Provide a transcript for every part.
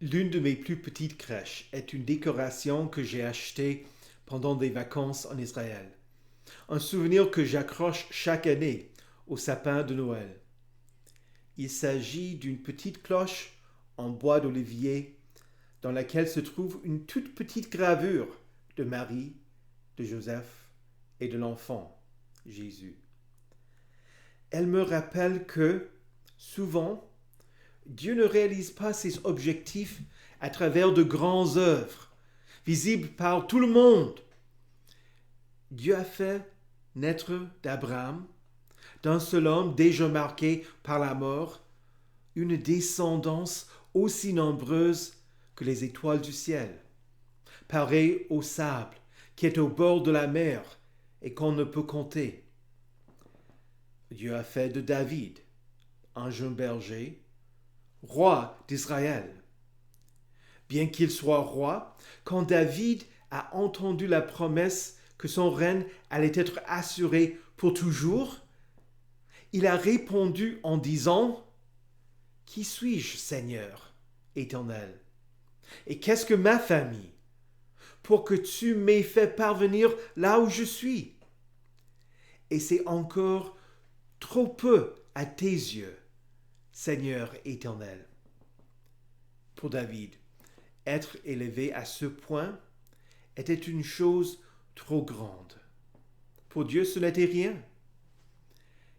L'une de mes plus petites crèches est une décoration que j'ai achetée pendant des vacances en Israël. Un souvenir que j'accroche chaque année au sapin de Noël. Il s'agit d'une petite cloche en bois d'olivier dans laquelle se trouve une toute petite gravure de Marie, de Joseph et de l'enfant Jésus. Elle me rappelle que, souvent, Dieu ne réalise pas ses objectifs à travers de grandes œuvres, visibles par tout le monde. Dieu a fait naître d'Abraham, d'un seul homme déjà marqué par la mort, une descendance aussi nombreuse que les étoiles du ciel, pareille au sable qui est au bord de la mer et qu'on ne peut compter. Dieu a fait de David un jeune berger, roi d'Israël. Bien qu'il soit roi, quand David a entendu la promesse que son règne allait être assuré pour toujours, il a répondu en disant « Qui suis-je, Seigneur éternel? Et qu'est-ce que ma famille pour que tu m'aies fait parvenir là où je suis? Et c'est encore trop peu à tes yeux, Seigneur éternel. » Pour David, être élevé à ce point était une chose trop grande. Pour Dieu, ce n'était rien.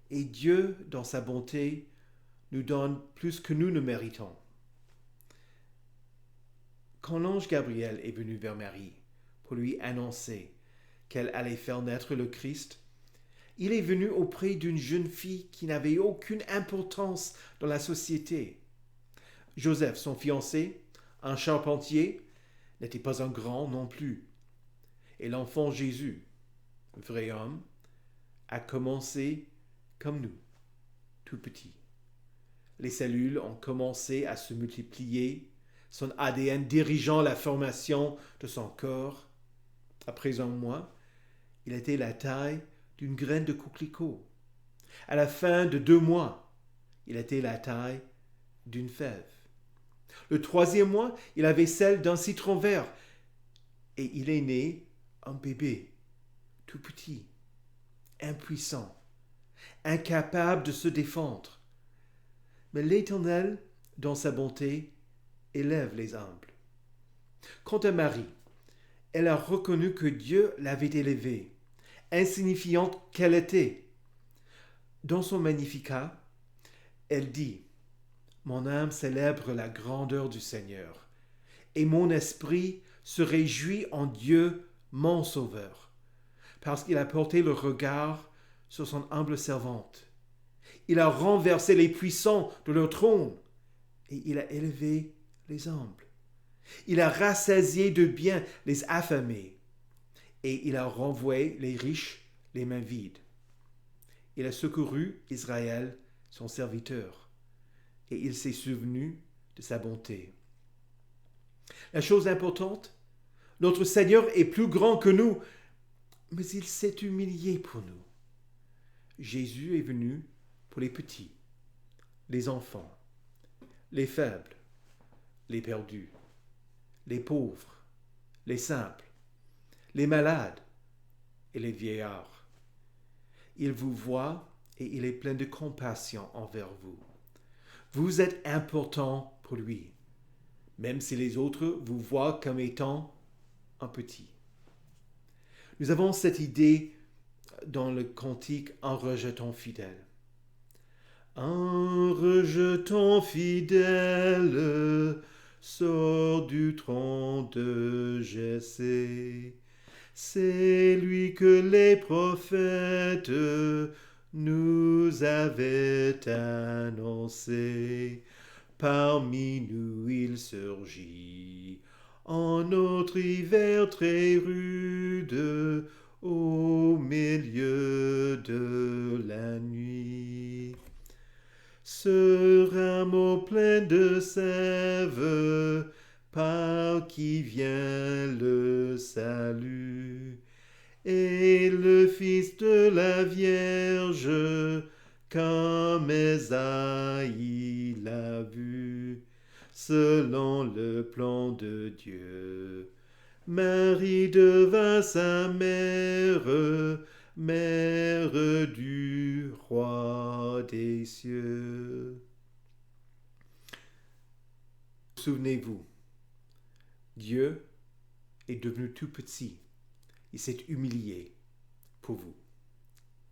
Et Dieu, dans sa bonté, nous donne plus que nous ne méritons. Quand l'ange Gabriel est venu vers Marie pour lui annoncer qu'elle allait faire naître le Christ, il est venu auprès d'une jeune fille qui n'avait aucune importance dans la société. Joseph, son fiancé, un charpentier, n'était pas un grand non plus. Et l'enfant Jésus, vrai homme, a commencé comme nous, tout petit. Les cellules ont commencé à se multiplier, son ADN dirigeant la formation de son corps. Après un mois, il était la taille d'une graine de coquelicot. À la fin de 2 mois, il était la taille d'une fève. Le 3e mois, il avait celle d'un citron vert. Et il est né un bébé, tout petit, impuissant, incapable de se défendre. Mais l'Éternel, dans sa bonté, élève les humbles. Quant à Marie, elle a reconnu que Dieu l'avait élevée, insignifiante qu'elle était. Dans son Magnificat, elle dit « Mon âme célèbre la grandeur du Seigneur, et mon esprit se réjouit en Dieu, mon Sauveur, parce qu'il a porté le regard sur son humble servante. Il a renversé les puissants de leur trône, et il a élevé les humbles. Il a rassasié de bien les affamés, et il a renvoyé les riches les mains vides. Il a secouru Israël, son serviteur, et il s'est souvenu de sa bonté. La chose importante, notre Seigneur est plus grand que nous, mais il s'est humilié pour nous. Jésus est venu pour les petits, les enfants, les faibles, les perdus, les pauvres, les simples, les malades et les vieillards. Il vous voit et il est plein de compassion envers vous. Vous êtes important pour lui, même si les autres vous voient comme étant un petit. Nous avons cette idée dans le cantique « Un rejeton fidèle ». Un rejeton fidèle sort du tronc de Jessé. C'est lui que les prophètes nous avaient annoncé. Parmi nous il surgit en notre hiver très rude, au milieu de la nuit. Ce rameau plein de sève, par qui vient le salut, et le Fils de la Vierge, comme Ésaïe l'a vu. selon le plan de Dieu. Marie devint sa mère, mère du roi des cieux. Souvenez-vous, Dieu est devenu tout petit. Il s'est humilié pour vous.